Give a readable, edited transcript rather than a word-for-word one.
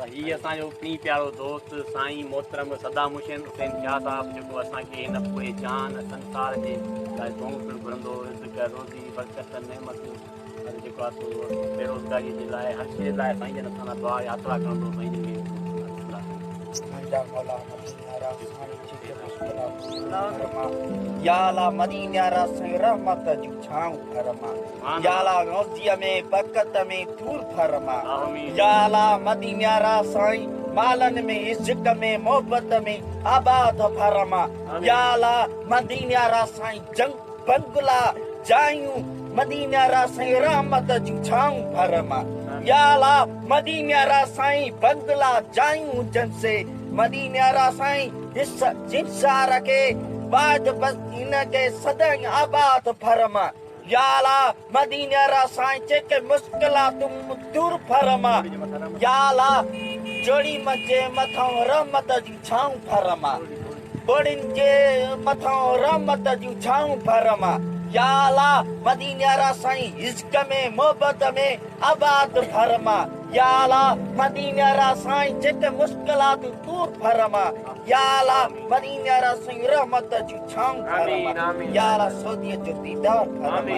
हीअ असांजो पीउ प्यारो दोस्त साईं मोहतरम सदाम हुसैन शाह साहिबु जेको असांखे हिन पूरे जान संसार जे लाइ दुआऊं पिणु घुरंदो रिज़्क़ रोज़ी बरकत नेमतूं जेको आहे सो बेरोज़गारीअ जे लाइ हर शइ लाइ साईं जन असां दुआ यात्रा करणो साईं जन या अल्लाह मदीने साईं रहमत जूं छाऊं फरमा या अल्लाह गौज़ीअ में बरकत में दूर फरमा या अल्लाह मदीने साईं मालन में इज़्ज़त में मोहब्बत में आबाद फरमा या अल्लाह मदीने साईं जंग बंगला जायूं मदीने साईं रहमत जूं छाऊं फरमा या अल्लाह मदीने साईं बंगला जायूं जनसे मदीने साईं जिनसा रखे बाद बस इनके सदाई आबाद फरमा या अल्लाह मदीने साईं जेके मुश्किलातूं दूर फरमा या अल्लाह जोड़ी मचे मथां रहमत जूं छाऊं फरमा बोड़िन जे मथां रहमत जूं छाऊं फरमा या अल्लाह मदीने साईं इश्क में मोहब्बत में आबाद फरमा या अल्लाह मदीने साईं जेके मुश्किलात दूर फरमा या अल्लाह मदीने साईं रहमत जूं छाऊं फरमा या अल्लाह सऊदीअ जो दीदार फरमा।